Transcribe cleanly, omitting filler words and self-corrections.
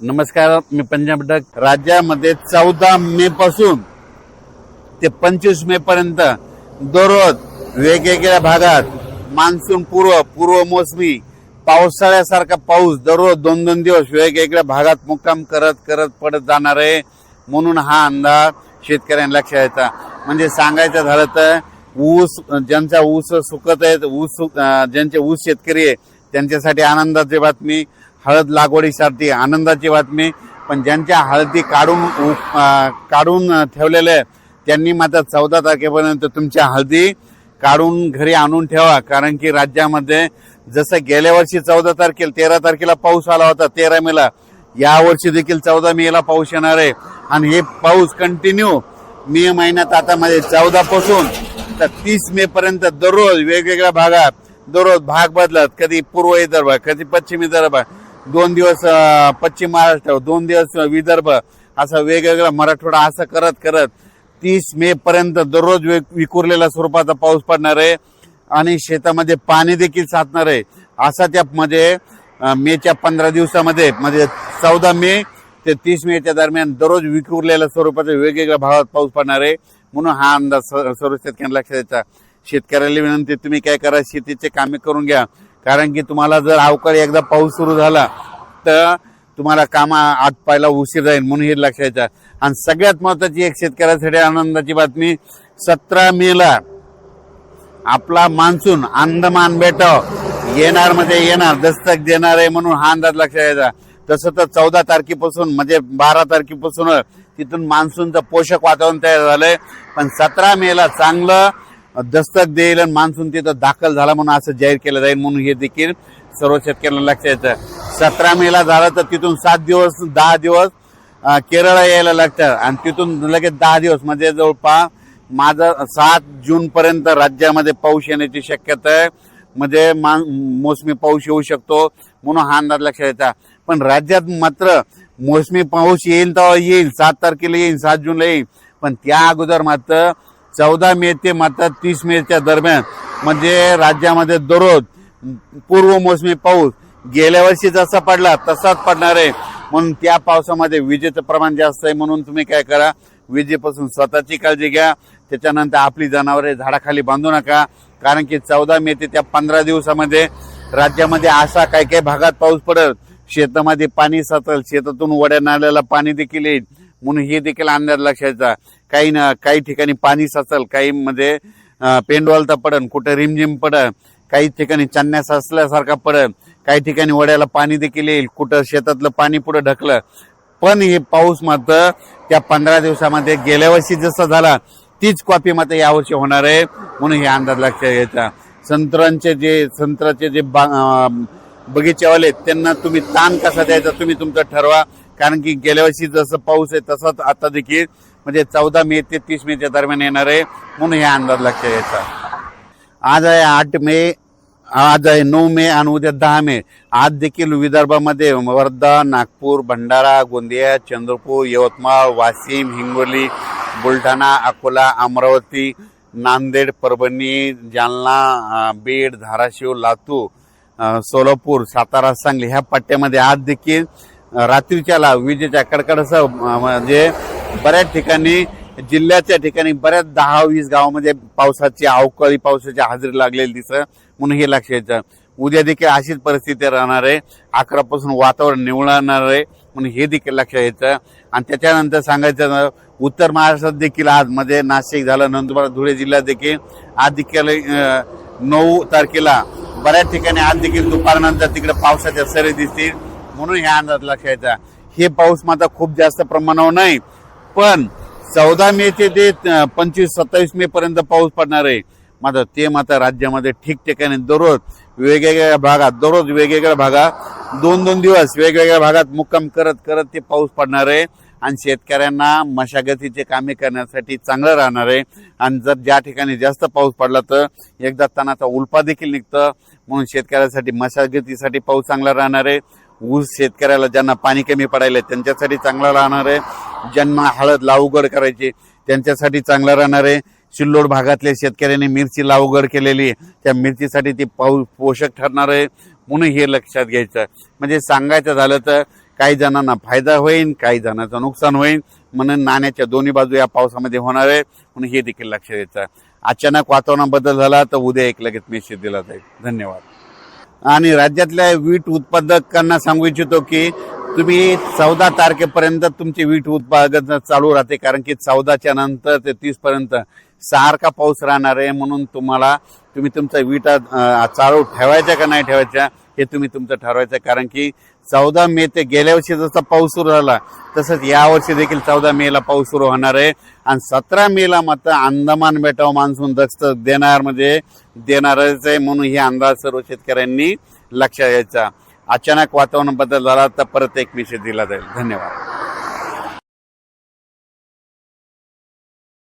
नमस्कार, मी पंजाब डक. राज्यामध्ये 14 मे पासून ते 25 मे पर्यंत दररोज वेगवेगळ्या भागात मान्सून पूर्व मोसमी पावसाळ्यासारखा पाऊस दररोज 2-2 दिवस वेगवेगळ्या भागात मुक्काम करत पडत जाणार आहे. म्हणून हा अंदाज शेतकऱ्यांना लक्षात यायचा. म्हणजे सांगायचं झालं तर ऊस ज्यांचा ऊस सुकत आहेत, ज्यांचे ऊस शेतकरी आहे त्यांच्यासाठी आनंदाची बातमी. हळद लागवडीसाठी आनंदाची बातमी. पण ज्यांच्या हळदी काढून ठेवलेल्या त्यांनी मात्र 14 तारखेपर्यंत तुमच्या हळदी काढून घरी आणून ठेवा. कारण की राज्यामध्ये जसं गेल्या वर्षी 14 तारखेला 13 तारखेला पाऊस आला होता 13 मेला, या वर्षी देखील 14 मेला पाऊस येणार आहे. आणि हे पाऊस कंटिन्यू मे महिन्यात आता मध्ये 14 पासून तर 30 मे पर्यंत दररोज वेगवेगळ्या भागात दररोज भाग बदलत. कधी पूर्व विदर्भ, कधी पश्चिम विदर्भ, 2 दिवस पश्चिम महाराष्ट्र, 2 दिवस विदर्भ, असं वेगवेगळा मराठवाडा, असं करत 30 मे पर्यंत दररोज विखुरलेल्या स्वरूपाचा पाऊस पडणार आहे. आणि शेतामध्ये पाणी देखील साचणार आहे. असा त्यामध्ये मेच्या 15 दिवसामध्ये म्हणजे 14 मे ते 30 मेच्या दरम्यान दररोज विखुरलेल्या स्वरूपाचा वेगवेगळ्या भागात पाऊस पडणार आहे. म्हणून हा अंदाज सर्व शेतकऱ्यांना लक्षात द्यायचा. शेतकऱ्याला विनंती, तुम्ही काय करा, शेतीचे कामे करून घ्या. कारण की तुम्हाला जर अवकाळी एकदा पाऊस सुरू झाला तर तुम्हाला कामा आटपायला उशीर जाईल. म्हणून हे लक्षात द्यायचं. आणि सगळ्यात महत्वाची एक शेतकऱ्यासाठी आनंदाची बातमी, 17 मेला आपला मान्सून अंदमान बेटावर येणार दस्तक देणार आहे. म्हणून हा अंदाज लक्षात द्यायचा. तसं तर 14 तारखेपासून म्हणजे 12 तारखेपासून तिथून मान्सूनचं पोषक वातावरण तयार झालंय. पण 17 मेला चांगलं दस्तक देईल आणि मान्सून तिथं दाखल झाला म्हणून असं जाहीर केलं जाईल. म्हणून हे देखील सर्व शेतकऱ्यांना लक्षात येतं. 17 मेला झालं तर तिथून 10 दिवस केरळ यायला लागतात. आणि तिथून लगेच 10 दिवस म्हणजे जवळपास माझं 7 जून पर्यंत राज्यामध्ये पाऊस येण्याची शक्यता आहे. म्हणजे मोसमी पाऊस येऊ शकतो. म्हणून हा अंदाज लक्षात येतात. पण राज्यात मात्र मोसमी पाऊस येईल तेव्हा येईल, 7 तारखेला येईल, 7 जूनला येईल. पण त्या अगोदर मात्र 14 मे ते मात्र 30 मेच्या दरम्यान म्हणजे राज्यामध्ये दररोज पूर्व मोसमी पाऊस गेल्या वर्षी जसा पडला तसाच पडणार आहे. म्हणून त्या पावसामध्ये विजेचं प्रमाण जास्त आहे. म्हणून तुम्ही काय करा, विजेपासून स्वतःची काळजी घ्या. त्याच्यानंतर आपली जनावरे झाडाखाली बांधू नका. कारण की 14 मे ते त्या 15 दिवसामध्ये राज्यामध्ये असा काही भागात पाऊस पडेल, शेतामध्ये पाणी साचेल, शेतातून वड्या नाल्याला पाणी देखील येईल. म्हणून हे देखील अंदाज लक्षायचा. काही ठिकाणी पाणी साचेल, काही मध्ये पेंडवालता पडेल, कुठे रिमझिम पडेल, काही ठिकाणी चन्या साचल्यासारखा पडेल, काही ठिकाणी वड्याला पाणी देखील येईल, कुठं शेतातलं पाणी पुढे ढकलं. पण हे पाऊस मात्र त्या 15 दिवसामध्ये गेल्या वर्षी जसा झाला तीच कॉपी मात्र यावर्षी होणार आहे. म्हणून हे अंदाज लक्षात घ्यायचा. संत्र्याचे जे बगीचेवाले त्यांना तुम्ही ताण कसा द्यायचा तुम्ही तुमचं ठरवा. कारण की गेल्या वर्षी जसं पाऊस आहे तसाच आता देखील म्हणजे 14 मे ते 30 मेच्या दरम्यान येणार आहे. म्हणून हे अंदाज लक्षात घ्यायचा. आज आहे 8 मे, आज आहे 9 मे आणि उद्या 10 मे. आज देखील विदर्भामध्ये वर्धा, नागपूर, भंडारा, गोंदिया, चंद्रपूर, यवतमाळ, वाशिम, हिंगोली, बुलढाणा, अकोला, अमरावती, नांदेड, परभणी, जालना, बीड, धाराशिव, लातूर, सोलापूर, सातारा, सांगली ह्या पट्ट्यामध्ये आज देखील रात्रीच्या विजेच्या कडकडासह म्हणजे बऱ्याच ठिकाणी जिल्ह्याच्या ठिकाणी बऱ्याच 10-20 गावामध्ये अवकाळी पावसाची हजेरी लागलेली दिसत. म्हणून हे लक्षात घ्यायचं. उद्या देखील अशीच परिस्थिती राहणार आहे. 11 पासून वातावरण निवळणार आहे. म्हणून हे देखील लक्षात घ्यायचं. आणि त्याच्यानंतर सांगायचं, उत्तर महाराष्ट्रात देखील आज मध्ये नाशिक झालं, नंदुरबार, धुळे जिल्ह्यात देखील आज देखील 9 तारखेला बऱ्याच ठिकाणी आज देखील दुपारनंतर तिकडे पावसाच्या सरी दिसतील. म्हणून ह्या अंदाज लक्षात घ्यायचा. हे पाऊस मात्र खूप जास्त प्रमाणावर नाही, पण 14 मे ते 25-27 मे पर्यंत पाऊस पडणार आहे. मात्र ते मात्र राज्यामध्ये ठिकठिकाणी दररोज वेगवेगळ्या भागात 2-2 दिवस वेगवेगळ्या भागात मुक्काम करत ते पाऊस पडणार आहे. आणि शेतकऱ्यांना मशागतीचे कामे करण्यासाठी चांगलं राहणार आहे. आणि जर ज्या ठिकाणी जास्त पाऊस पडला तर एकदा तणाचा उल्पा देखील निघतं. म्हणून शेतकऱ्यासाठी मशागतीसाठी पाऊस चांगला राहणार आहे. ऊस शेतकऱ्याला ज्यांना पाणी कमी पडायला त्याच्यासाठी चांगला राहणार आहे. ज्यांना हळद लागवड करायची त्यांच्यासाठी चांगला राहणार आहे. सिल्लोड भागातल्या शेतकऱ्यांनी मिरची लागवड केलेली त्या मिरचीसाठी ती पोषक ठरणार आहे. म्हणून हे लक्षात घ्यायचं. म्हणजे सांगायचं झालं तर काही जणांना फायदा होईल, काही जणांचं नुकसान होईल. म्हणून नाण्याच्या दोन्ही बाजू या पावसामध्ये होणार आहे, म्हणून हे देखील लक्षात घ्यायचं. अचानक वातावरणात बदल झाला तर उद्या एक लगेच मेसेज दिला जाईल. धन्यवाद. आणि राज्यातल्या वीट उत्पादकांना सांगू इच्छितो की तुम्ही 14 तारखेपर्यंत तुमचे वीट उत्पादन चालू राहते, कारण की 14च्या नंतर ते 30 पर्यंत सारखा पाऊस राहणार आहे. म्हणून तुम्ही तुमचा वीट चालू ठेवायचा का नाही ठेवायचा हे तुम्ही तुमचं ठरवायचं, कारण की 14 मे ते गेल्या वर्षी जसा पाऊस सुरू झाला तसंच यावर्षी देखील 14 मेला पाऊस सुरू होणार आहे. आणि 17 मेला मात्र अंदमान बेटावर मान्सून दस्त देणारच आहे. म्हणून हे अंदाज सर्व शेतकऱ्यांनी लक्षात घ्यायचा. अचानक वातावरण बदल झाला तर परत एक मेसेज दिला जाईल. धन्यवाद.